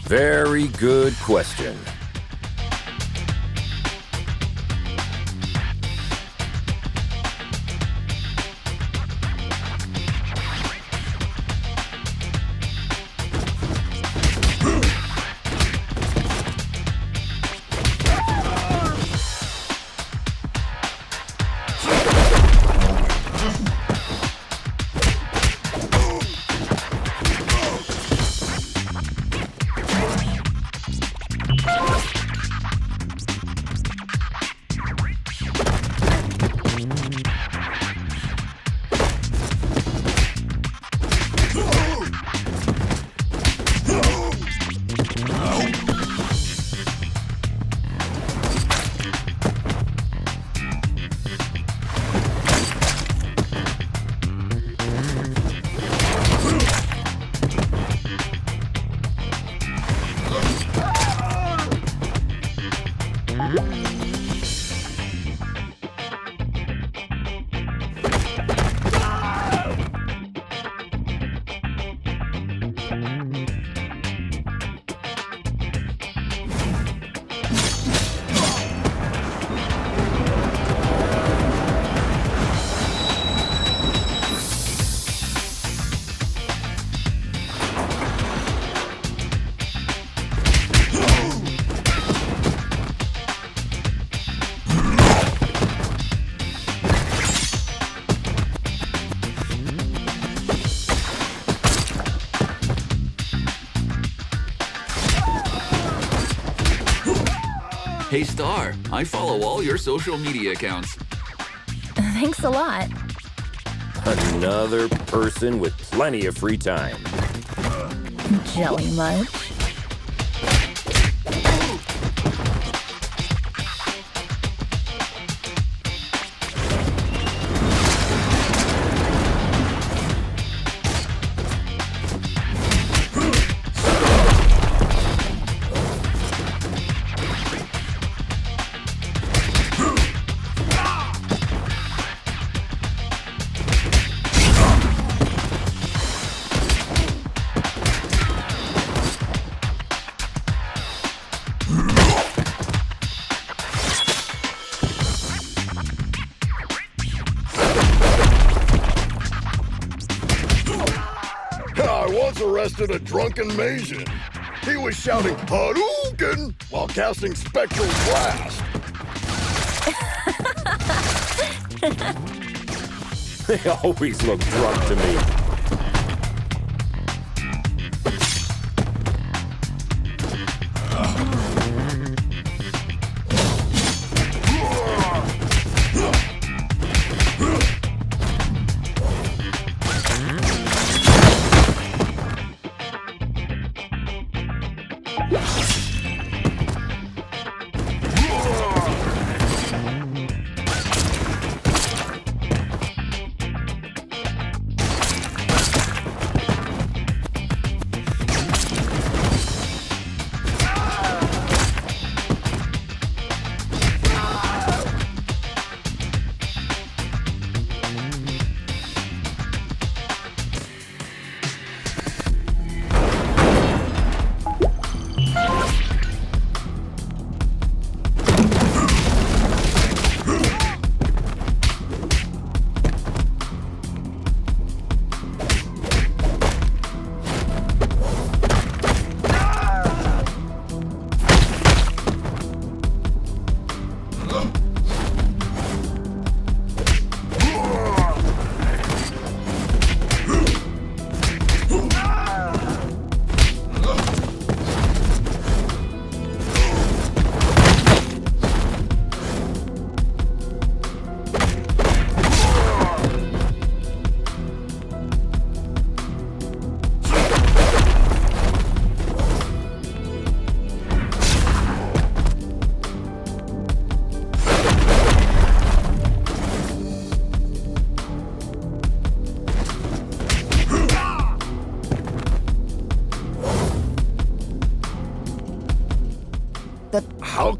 Very good question. Hey Star, I follow all your social media accounts. Thanks a lot. Another person with plenty of free time. Jelly much? Arrested a drunken Maysian. He was shouting Hadouken while casting spectral blast. They always look drunk to me.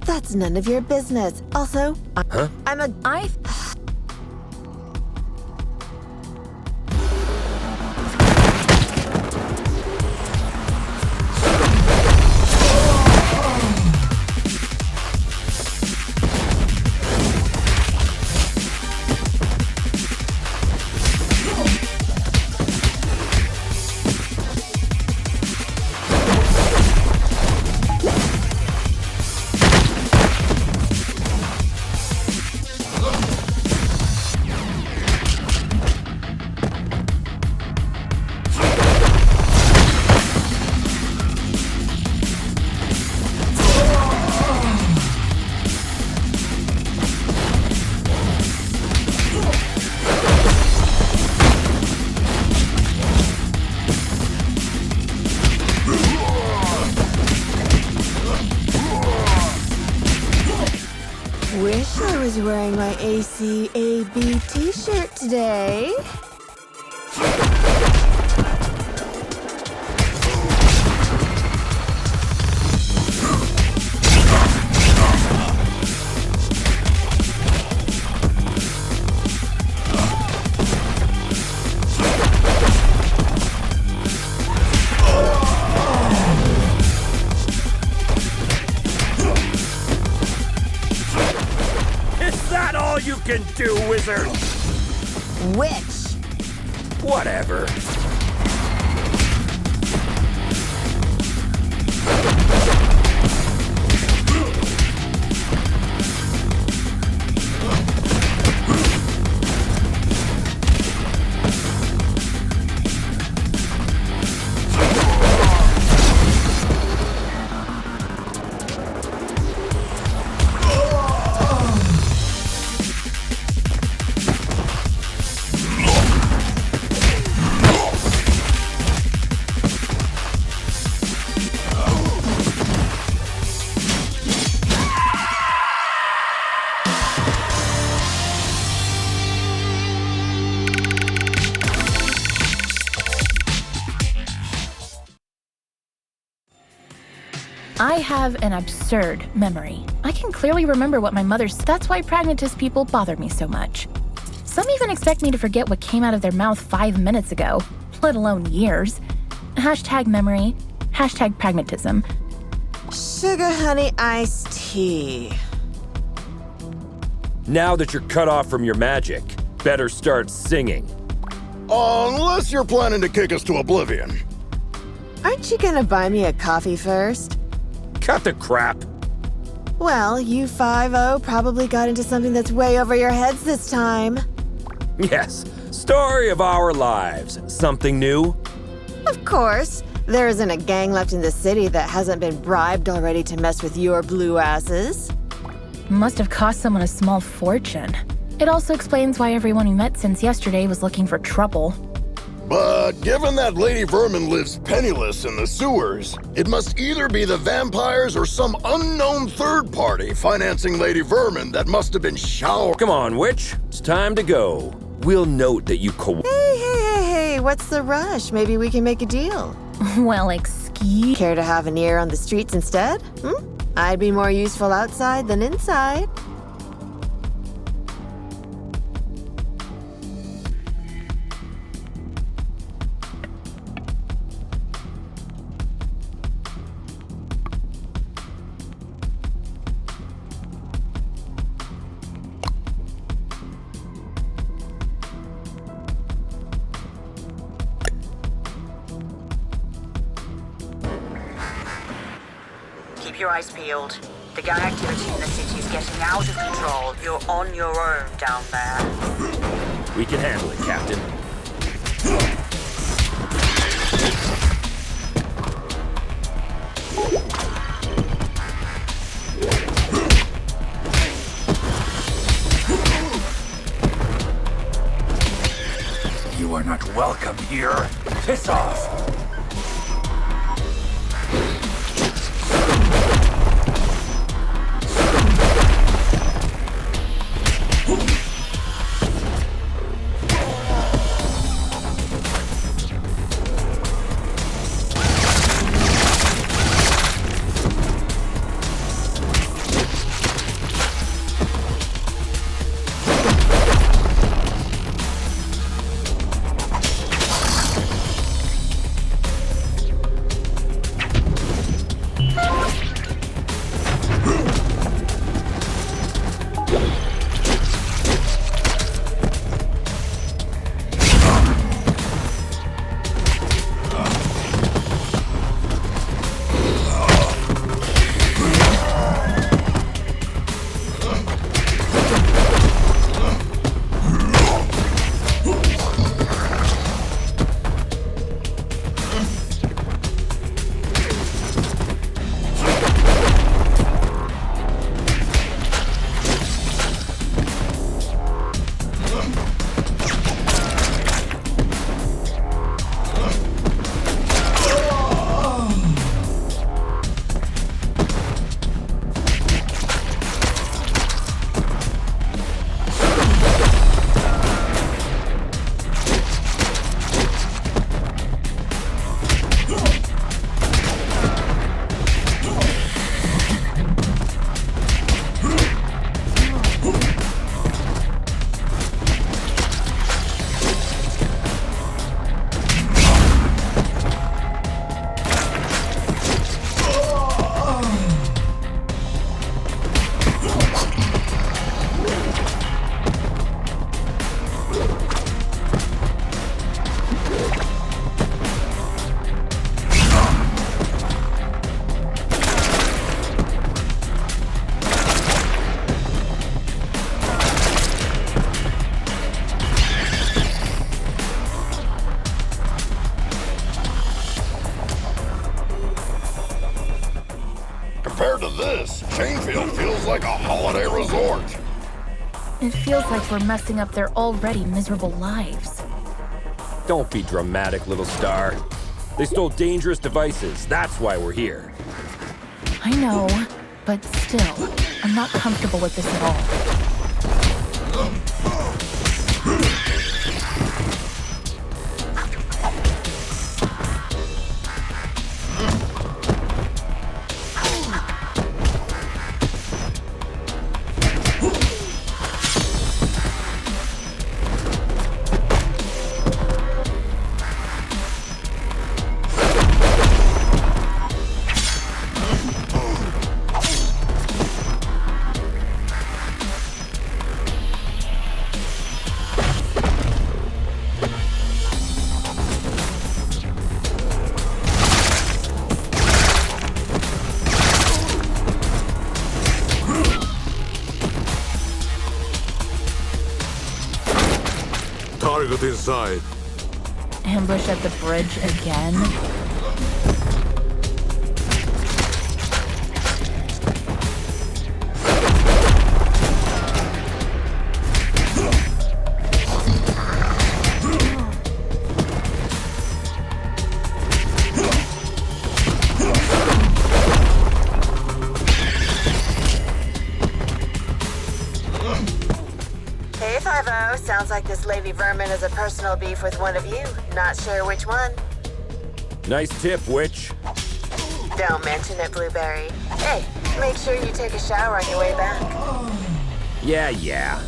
That's none of your business. Also, I'm a... Who's wearing my ACAB t-shirt today? Is that all you can do, wizard? Which? Whatever. I have an absurd memory. I can clearly remember what my mother said. That's why pragmatist people bother me so much. Some even expect me to forget what came out of their mouth 5 minutes ago, let alone years. Hashtag memory, hashtag pragmatism. Sugar honey iced tea. Now that you're cut off from your magic, better start singing. Unless you're planning to kick us to oblivion. Aren't you gonna buy me a coffee first? Cut the crap. Well, you 5-0 probably got into something that's way over your heads this time. Yes, story of our lives. Something new? Of course. There isn't a gang left in the city that hasn't been bribed already to mess with your blue asses. Must have cost someone a small fortune. It also explains why everyone we met since yesterday was looking for trouble. But given that Lady Vermin lives penniless in the sewers, it must either be the vampires or some unknown third party financing Lady Vermin that must have been showered. Come on, witch. It's time to go. We'll note that you Hey, what's the rush? Maybe we can make a deal. Well, excuse... Care to have an ear on the streets instead? I'd be more useful outside than inside. Keep your eyes peeled. The gang activity in the city is getting out of control. You're on your own down there. We can handle it, Captain. You are not welcome here. Piss off! Compared to this, Chainfield feels like a holiday resort. It feels like we're messing up their already miserable lives. Don't be dramatic, little star. They stole dangerous devices. That's why we're here. I know, but still, I'm not comfortable with this at all. Target inside. Ambush at the bridge again? Hey, 5-0. Sounds like this Lady Vermin has a personal beef with one of you. Not sure which one. Nice tip, witch. Don't mention it, Blueberry. Hey, make sure you take a shower on your way back. Yeah.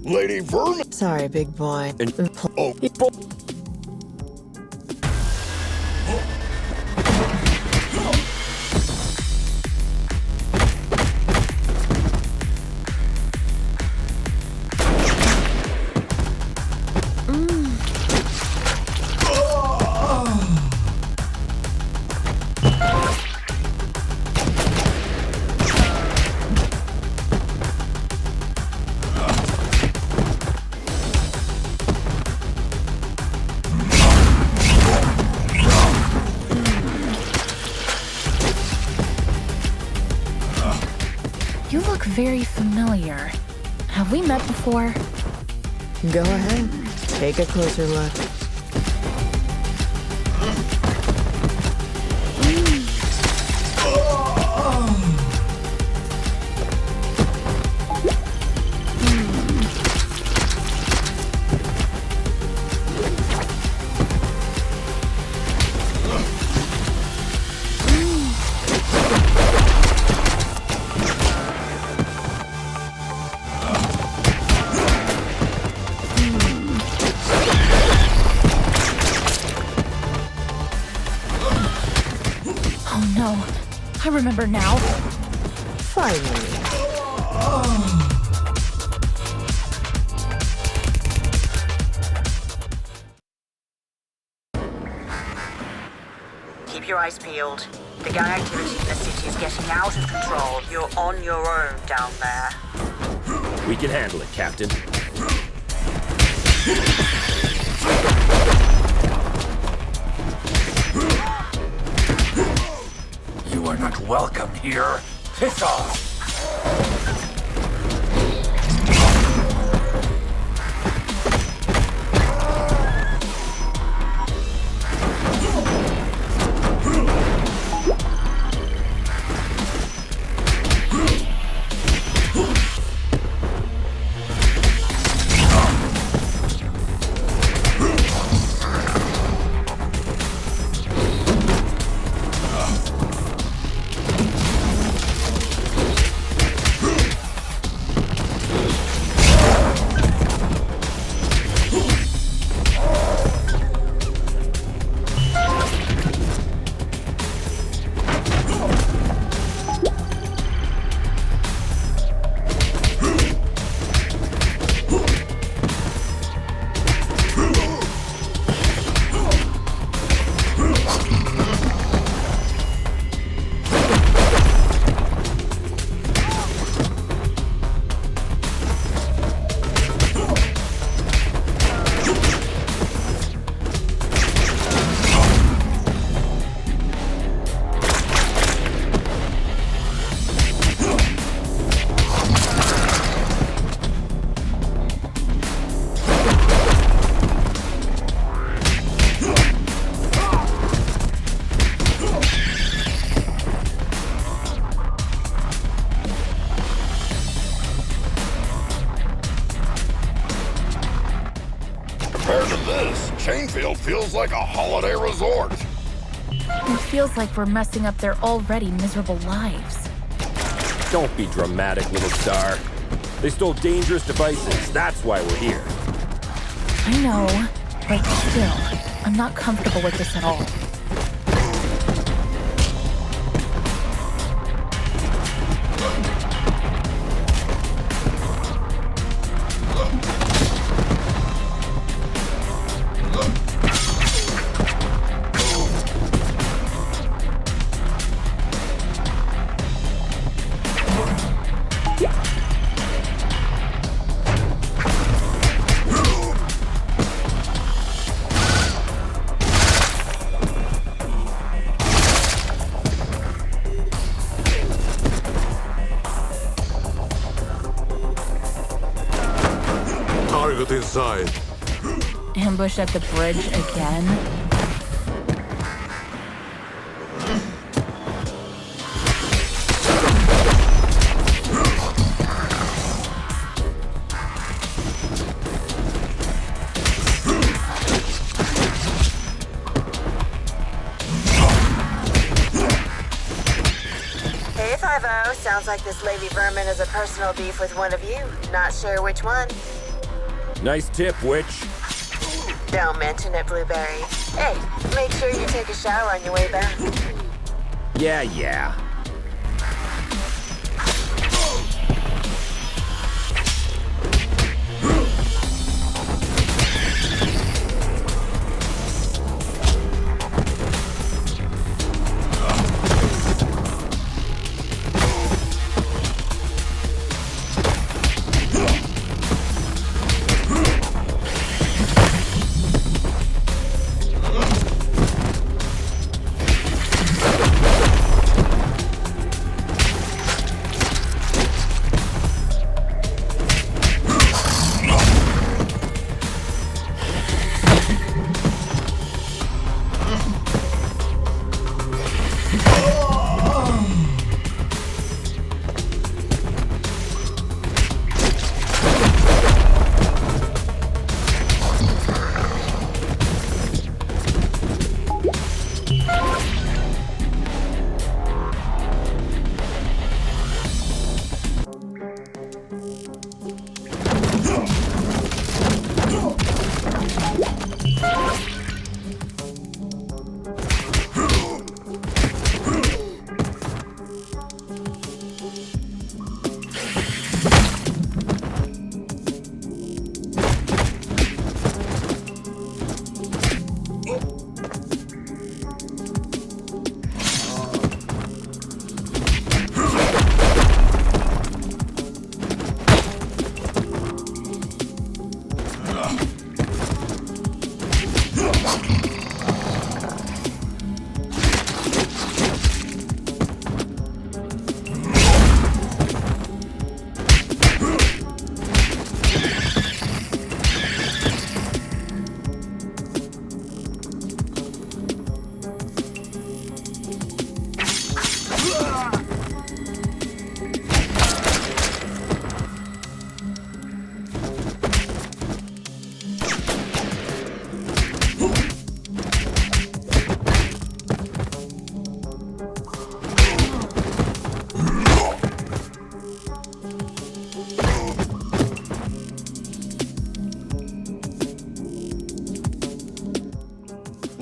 Lady Vermin. Sorry, big boy. Oh, You look very familiar. Have we met before? Go ahead. Take a closer look. I remember now. Finally. Keep your eyes peeled. The gang activity in the city is getting out of control. You're on your own down there. We can handle it, Captain. You are not welcome here. Piss off! Chainfield feels like a holiday resort. It feels like we're messing up their already miserable lives. Don't be dramatic, little star. They stole dangerous devices. That's why we're here. I know, but still, I'm not comfortable with this at all. Target inside. Ambush at the bridge again? Hey, 5-0. Sounds like this Lady Vermin has a personal beef with one of you. Not sure which one. Nice tip, Witch. Don't mention it, Blueberry. Hey, make sure you take a shower on your way back. Yeah.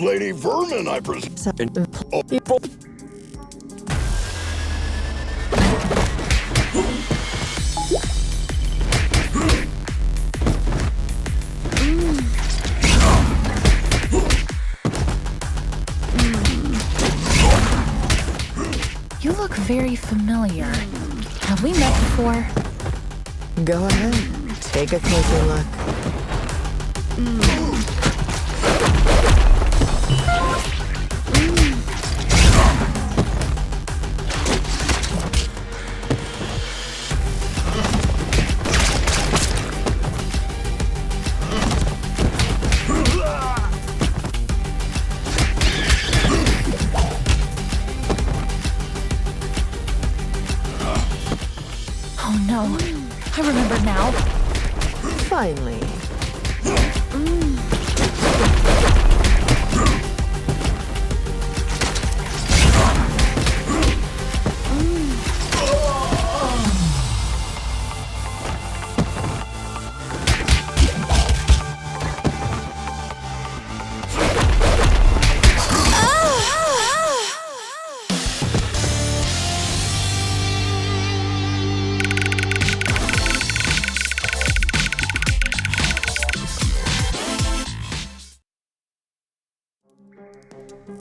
Lady Vermin, I presume. You look very familiar. Have we met before? Go ahead, take a closer look. Oh no, I remember now. Finally.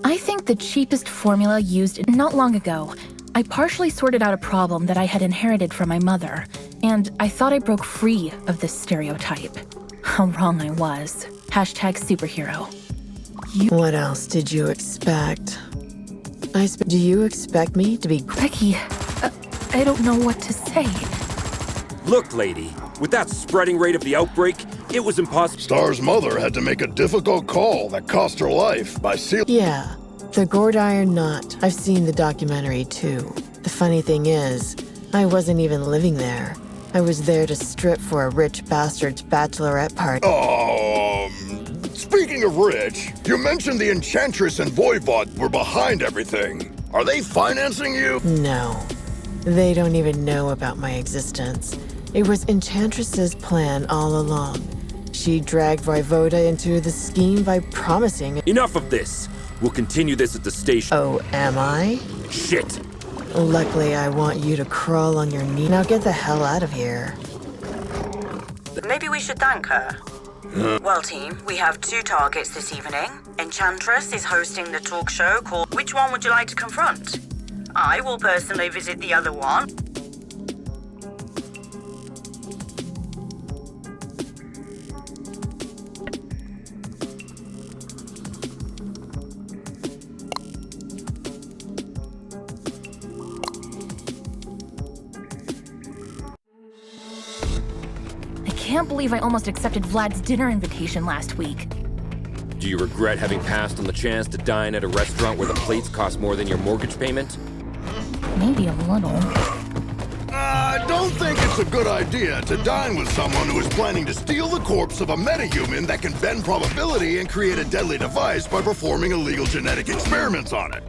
I think the cheapest formula used not long ago. I partially sorted out a problem that I had inherited from my mother, and I thought I broke free of this stereotype. How wrong I was. Hashtag superhero. What else did you expect? Do you expect me to be... Becky, I don't know what to say. Look, lady, with that spreading rate of the outbreak, it was impossible. Star's mother had to make a difficult call that cost her life by sealing. Yeah, the gourd iron knot. I've seen the documentary too. The funny thing is, I wasn't even living there. I was there to strip for a rich bastard's bachelorette party. Speaking of rich, you mentioned the Enchantress and Voivod were behind everything. Are they financing you? No, they don't even know about my existence. It was Enchantress's plan all along. She dragged Voivoda into the scheme by promising... Enough of this. We'll continue this at the station. Oh, am I? Shit. Luckily, I want you to crawl on your knee. Now get the hell out of here. Maybe we should thank her. Well, team, we have 2 targets this evening. Enchantress is hosting the talk show called Which One Would You Like to Confront? I will personally visit the other one. I can't believe I almost accepted Vlad's dinner invitation last week. Do you regret having passed on the chance to dine at a restaurant where the plates cost more than your mortgage payment? Maybe a little. I don't think it's a good idea to dine with someone who is planning to steal the corpse of a metahuman that can bend probability and create a deadly device by performing illegal genetic experiments on it.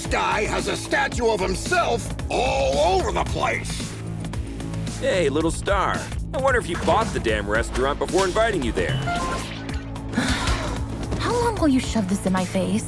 guy has a statue of himself all over the place. Hey, little star. I wonder if you bought the damn restaurant before inviting you there. How long will you shove this in my face?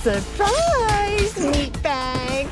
Surprise, meatbag!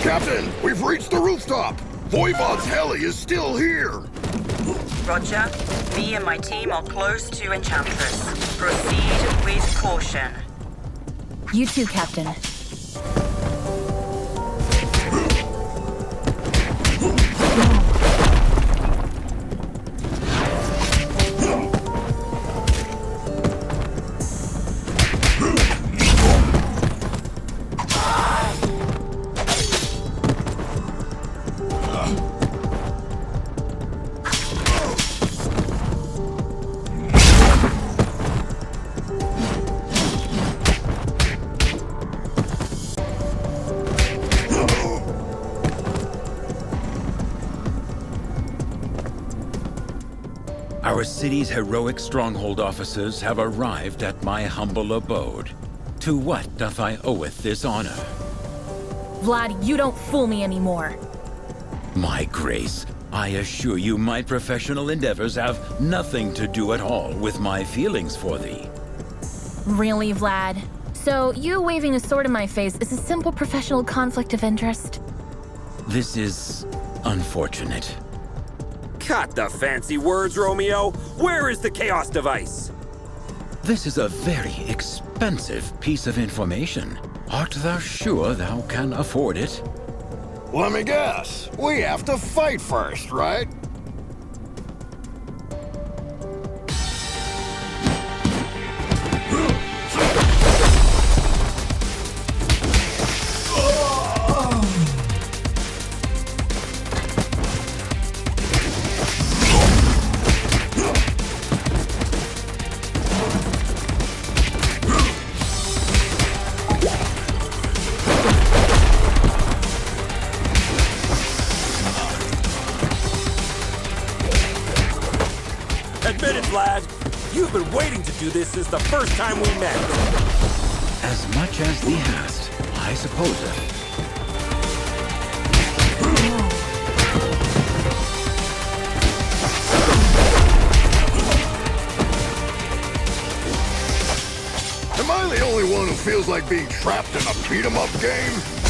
Captain, we've reached the rooftop. Voivod's heli is still here. Roger. Me and my team are close to Enchantress. Proceed with caution. You too, Captain. Our city's heroic stronghold officers have arrived at my humble abode. To what doth I oweth this honor? Vlad, you don't fool me anymore. My grace, I assure you my professional endeavors have nothing to do at all with my feelings for thee. Really, Vlad? So you waving a sword in my face is a simple professional conflict of interest? This is unfortunate. Cut the fancy words, Romeo. Where is the chaos device? This is a very expensive piece of information. Art thou sure thou can afford it? Let me guess. We have to fight first, right? Vlad. You've been waiting to do this since the first time we met. As much as thee hast, I suppose. Am I the only one who feels like being trapped in a beat-em-up game?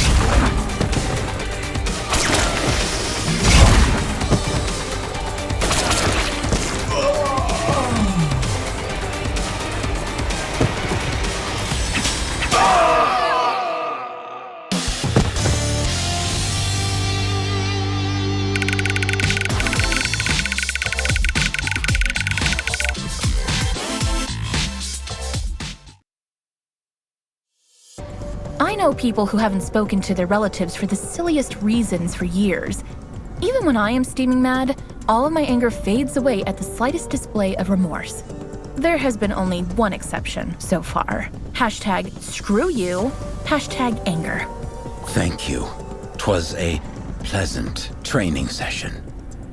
I know people who haven't spoken to their relatives for the silliest reasons for years. Even when I am steaming mad, all of my anger fades away at the slightest display of remorse. There has been only one exception so far. Hashtag screw you, hashtag anger. Thank you. 'Twas a pleasant training session.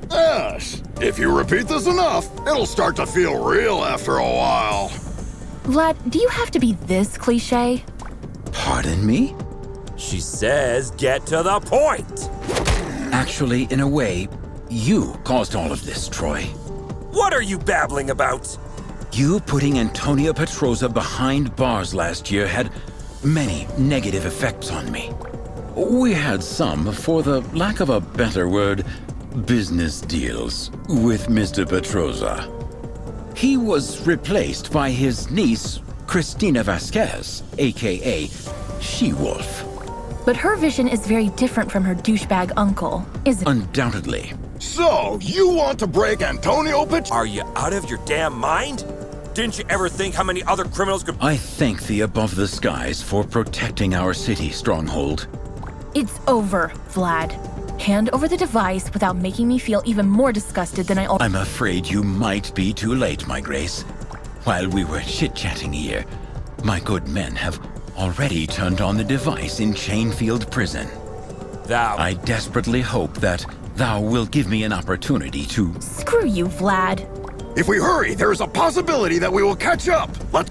Yes. If you repeat this enough, it'll start to feel real after a while. Vlad, do you have to be this cliche? Pardon me? She says get to the point. Actually, in a way, you caused all of this, Troy. What are you babbling about? You putting Antonia Petroza behind bars last year had many negative effects on me. We had some, for the lack of a better word, business deals with Mr. Petroza. He was replaced by his niece, Cristina Vasquez, aka She-Wolf. But her vision is very different from her douchebag uncle, isn't it? Undoubtedly. So, you want to break Antonio Pet? Are you out of your damn mind? Didn't you ever think how many other criminals could... I thank thee above the skies for protecting our city, Stronghold. It's over, Vlad. Hand over the device without making me feel even more disgusted than I already... I'm afraid you might be too late, my grace. While we were chit-chatting here, my good men have already turned on the device in Chainfield Prison. Thou... I desperately hope that thou will give me an opportunity to... Screw you, Vlad. If we hurry, there is a possibility that we will catch up. Let's...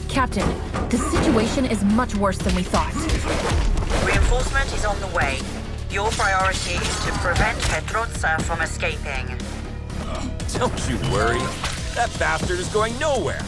Captain, the situation is much worse than we thought. Reinforcement is on the way. Your priority is to prevent Petroza from escaping. Don't you worry. That bastard is going nowhere.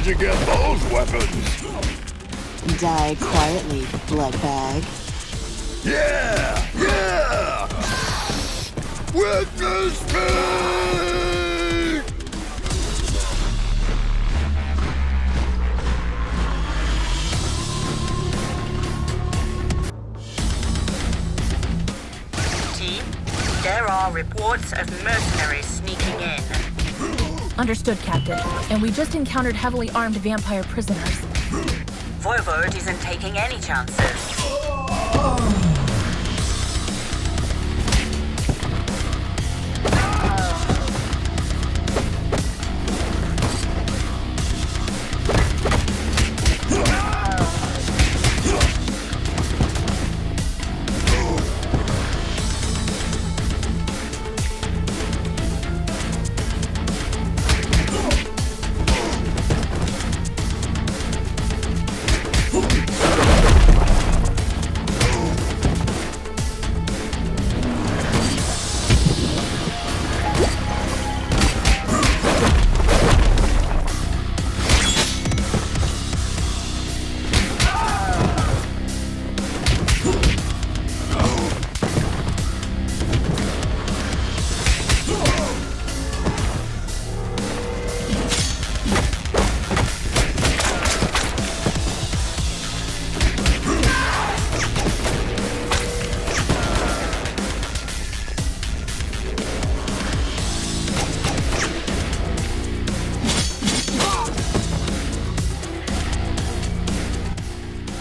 did you get those weapons? Die quietly, bloodbag. Yeah! Yeah! Witness me! There are reports of mercenaries sneaking in. Understood, Captain. And we just encountered heavily armed vampire prisoners. Voivode isn't taking any chances.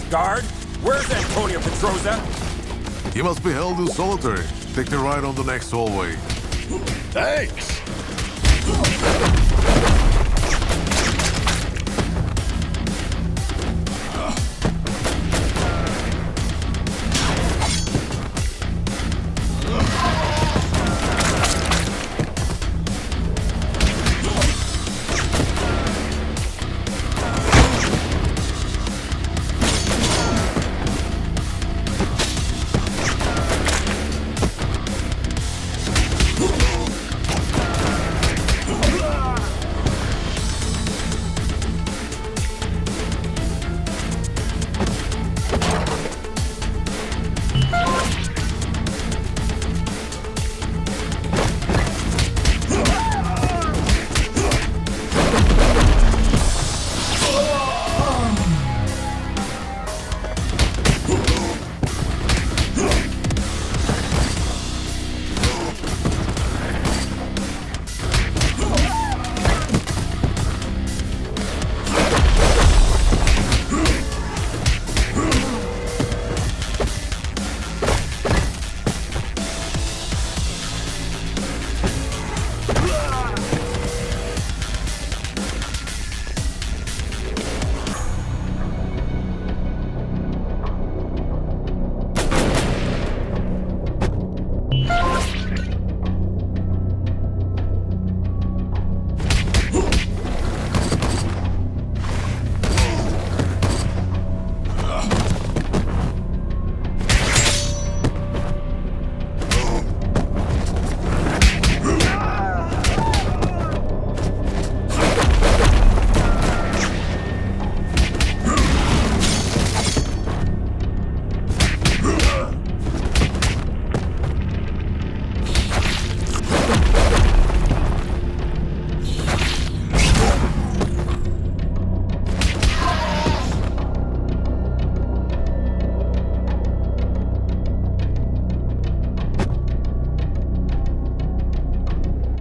Guard, where's Antonio Petroza? He must be held in solitary. Take the ride on the next hallway. Thanks.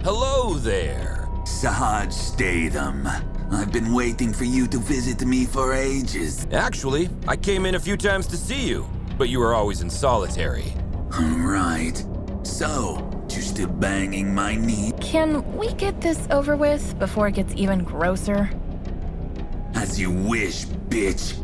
Hello there. Sahaj Statham. I've been waiting for you to visit me for ages. Actually, I came in a few times to see you, but you were always in solitary. Right. So, you still banging my knee? Can we get this over with before it gets even grosser? As you wish, bitch.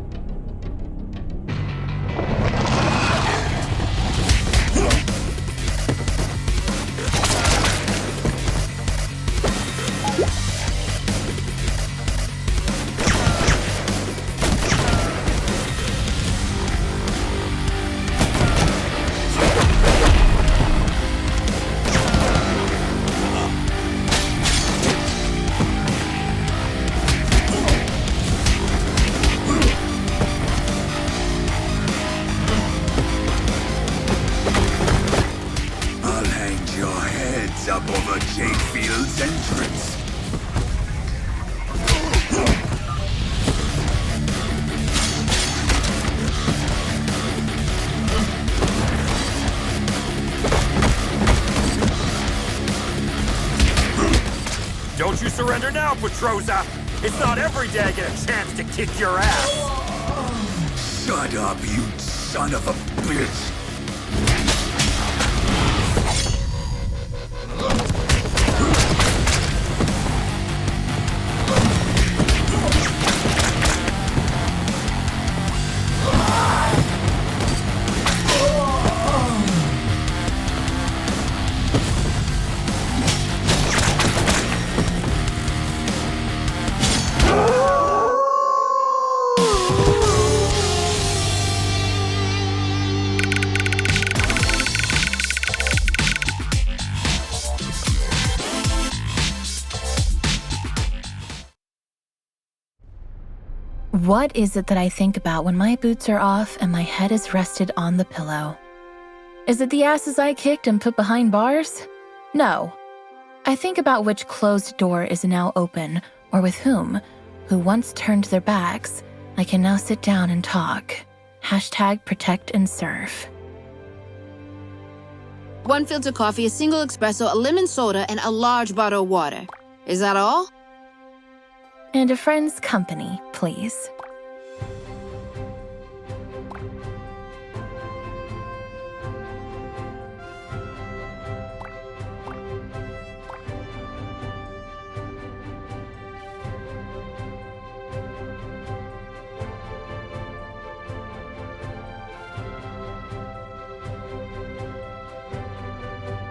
Up over Jake Field's entrance. you surrender now, Petrosa? It's not every day I get a chance to kick your ass. Shut up, you son of a bitch! What is it that I think about when my boots are off and my head is rested on the pillow? Is it the asses I kicked and put behind bars? No. I think about which closed door is now open, or with whom, who once turned their backs, I can now sit down and talk. Hashtag protect and serve. 1 filter coffee, a single espresso, a lemon soda, and a large bottle of water. Is that all? And a friend's company, please.